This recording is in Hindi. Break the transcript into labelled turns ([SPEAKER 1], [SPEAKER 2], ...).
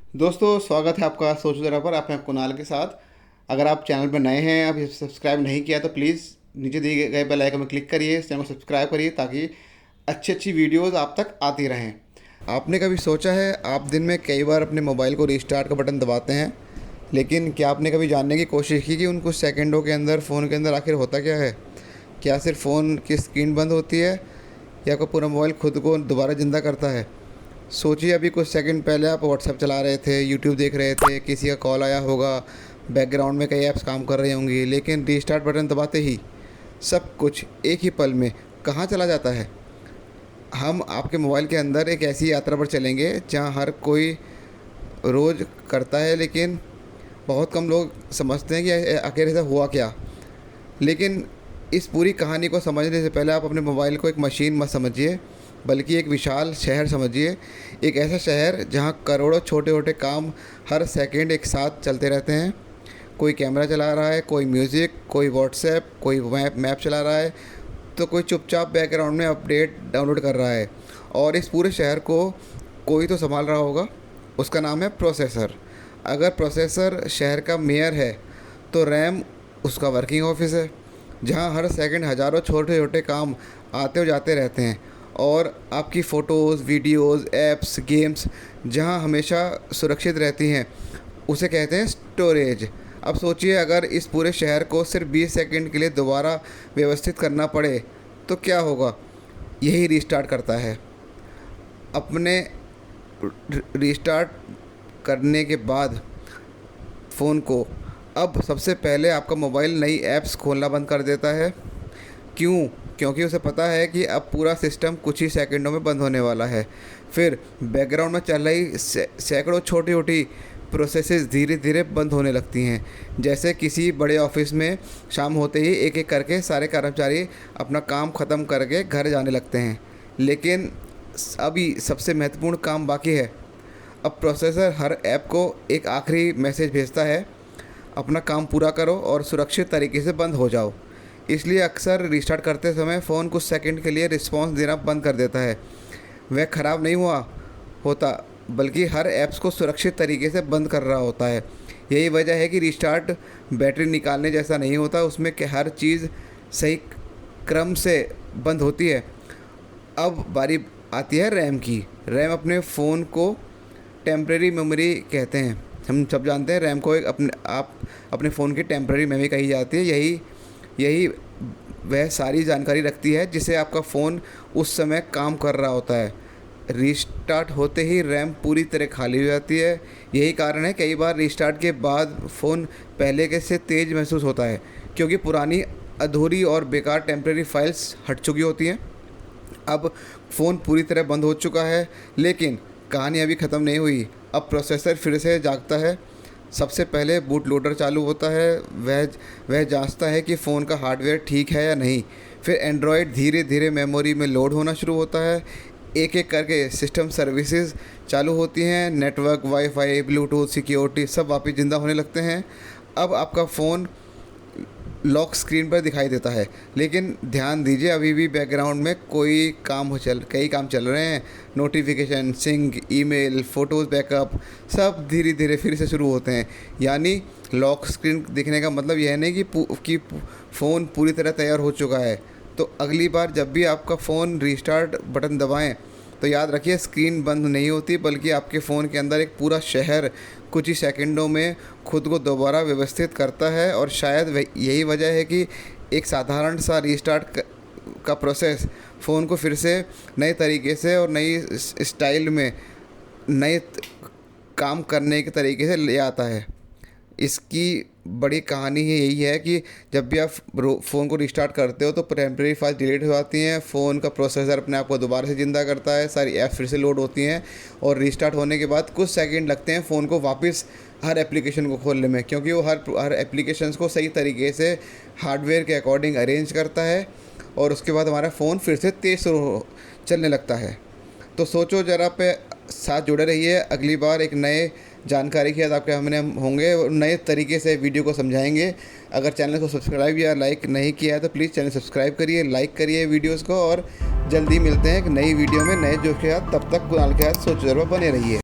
[SPEAKER 1] दोस्तों, स्वागत है आपका सोचो ज़रा पर। आप हैं कुणाल के साथ। अगर आप चैनल पर नए हैं, अभी सब्सक्राइब नहीं किया तो प्लीज़ नीचे दिए गए बेल आइकन में क्लिक करिए, इस चैनल को सब्सक्राइब करिए ताकि अच्छी अच्छी वीडियोस आप तक आती रहें। आपने कभी सोचा है, आप दिन में कई बार अपने मोबाइल को रिस्टार्ट का बटन दबाते हैं, लेकिन क्या आपने कभी जानने की कोशिश की कि उन कुछ सेकंडों के अंदर फ़ोन के अंदर आखिर होता क्या है? क्या सिर्फ फ़ोन की स्क्रीन बंद होती है या कोई पूरा मोबाइल खुद को दोबारा ज़िंदा करता है? सोचिए, अभी कुछ सेकंड पहले आप व्हाट्सएप चला रहे थे, यूट्यूब देख रहे थे, किसी का कॉल आया होगा, बैकग्राउंड में कई ऐप्स काम कर रही होंगी, लेकिन रीस्टार्ट बटन दबाते ही सब कुछ एक ही पल में कहाँ चला जाता है। हम आपके मोबाइल के अंदर एक ऐसी यात्रा पर चलेंगे जहाँ हर कोई रोज़ करता है, लेकिन बहुत कम लोग समझते हैं कि आखिर ऐसा हुआ क्या। लेकिन इस पूरी कहानी को समझने से पहले आप अपने मोबाइल को एक मशीन मत समझिए, बल्कि एक विशाल शहर समझिए। एक ऐसा शहर जहां करोड़ों छोटे छोटे काम हर सेकंड एक साथ चलते रहते हैं। कोई कैमरा चला रहा है, कोई म्यूज़िक, कोई व्हाट्सएप, कोई मैप चला रहा है, तो कोई चुपचाप बैकग्राउंड में अपडेट डाउनलोड कर रहा है। और इस पूरे शहर को कोई तो संभाल रहा होगा, उसका नाम है प्रोसेसर। अगर प्रोसेसर शहर का मेयर है तो रैम उसका वर्किंग ऑफिस है, जहां हर सेकंड हज़ारों छोटे छोटे काम आते और जाते रहते हैं। और आपकी फ़ोटोज़, वीडियोज़, ऐप्स, गेम्स जहां हमेशा सुरक्षित रहती हैं, उसे कहते हैं स्टोरेज। अब सोचिए, अगर इस पूरे शहर को सिर्फ 20 सेकंड के लिए दोबारा व्यवस्थित करना पड़े तो क्या होगा? यही रीस्टार्ट करता है। अपने रीस्टार्ट करने के बाद फ़ोन को अब सबसे पहले आपका मोबाइल नई ऐप्स खोलना बंद कर देता है। क्यों? क्योंकि उसे पता है कि अब पूरा सिस्टम कुछ ही सेकंडों में बंद होने वाला है। फिर बैकग्राउंड में चल रही सैकड़ों छोटी छोटी प्रोसेसेस धीरे धीरे बंद होने लगती हैं। जैसे किसी बड़े ऑफिस में शाम होते ही एक एक करके सारे कर्मचारी अपना काम ख़त्म करके घर जाने लगते हैं, लेकिन अभी सबसे महत्वपूर्ण काम बाकी है। अब प्रोसेसर हर ऐप को एक आखिरी मैसेज भेजता है, अपना काम पूरा करो और सुरक्षित तरीके से बंद हो जाओ। इसलिए अक्सर रिस्टार्ट करते समय फ़ोन कुछ सेकंड के लिए रिस्पांस देना बंद कर देता है। वह ख़राब नहीं हुआ होता, बल्कि हर ऐप्स को सुरक्षित तरीके से बंद कर रहा होता है। यही वजह है कि रिस्टार्ट बैटरी निकालने जैसा नहीं होता, उसमें कि हर चीज़ सही क्रम से बंद होती है। अब बारी आती है रैम की। रैम अपने फ़ोन को टेम्परेरी मेमोरी कहते हैं। हम सब जानते हैं रैम को एक अपने फ़ोन की टेम्परेरी मेमोरी कही जाती है। यही यही वह सारी जानकारी रखती है जिसे आपका फ़ोन उस समय काम कर रहा होता है। रीस्टार्ट होते ही रैम पूरी तरह खाली हो जाती है। यही कारण है कई बार रीस्टार्ट के बाद फ़ोन पहले के से तेज़ महसूस होता है, क्योंकि पुरानी अधूरी और बेकार टेम्परेरी फाइल्स हट चुकी होती हैं। अब फ़ोन पूरी तरह बंद हो चुका है, लेकिन कहानी अभी ख़त्म नहीं हुई। अब प्रोसेसर फिर से जागता है। सबसे पहले बूट लोडर चालू होता है। वह जांचता है कि फ़ोन का हार्डवेयर ठीक है या नहीं। फिर एंड्रॉयड धीरे धीरे मेमोरी में लोड होना शुरू होता है। एक एक करके सिस्टम सर्विसेज चालू होती हैं। नेटवर्क, वाईफाई, ब्लूटूथ, सिक्योरिटी सब वापस ज़िंदा होने लगते हैं। अब आपका फ़ोन लॉक स्क्रीन पर दिखाई देता है, लेकिन ध्यान दीजिए, अभी भी बैकग्राउंड में कई काम चल रहे हैं। Notification, sync, email, photos backup सब धीरे धीरे फिर से शुरू होते हैं। यानी लॉक स्क्रीन दिखने का मतलब यह नहीं कि फ़ोन पूरी तरह तैयार हो चुका है। तो अगली बार जब भी आपका फ़ोन रीस्टार्ट बटन दबाएं तो याद रखिए, स्क्रीन बंद नहीं होती, बल्कि आपके फ़ोन के अंदर एक पूरा शहर कुछ ही सेकंडों में खुद को दोबारा व्यवस्थित करता है। और शायद यही वजह है कि एक साधारण सा रीस्टार्ट का प्रोसेस फ़ोन को फिर से नए तरीके से और नई स्टाइल में नए काम करने के तरीके से ले आता है। इसकी बड़ी कहानी ही यही है कि जब भी आप फ़ोन को रिस्टार्ट करते हो तो टेम्परेरी फाइल डिलीट हो जाती हैं, फ़ोन का प्रोसेसर अपने आप को दोबारा से ज़िंदा करता है, सारी ऐप फिर से लोड होती हैं, और रिस्टार्ट होने के बाद कुछ सेकंड लगते हैं फ़ोन को वापस हर एप्लीकेशन को खोलने में, क्योंकि वो हर एप्लीकेशंस को सही तरीके से हार्डवेयर के अकॉर्डिंग अरेंज करता है। और उसके बाद हमारा फ़ोन फिर से तेज़ चलने लगता है। तो सोचो ज़रा, पे साथ जुड़े रहिए। अगली बार एक नए जानकारी के साथ आपके हमने होंगे और नए तरीके से वीडियो को समझाएंगे। अगर चैनल को सब्सक्राइब या लाइक नहीं किया है तो प्लीज़ चैनल सब्सक्राइब करिए, लाइक करिए वीडियोस को, और जल्दी मिलते हैं एक नई वीडियो में नए जोश के साथ। तब तक कुणाल के साथ सोचो ज़रूर बने रहिए।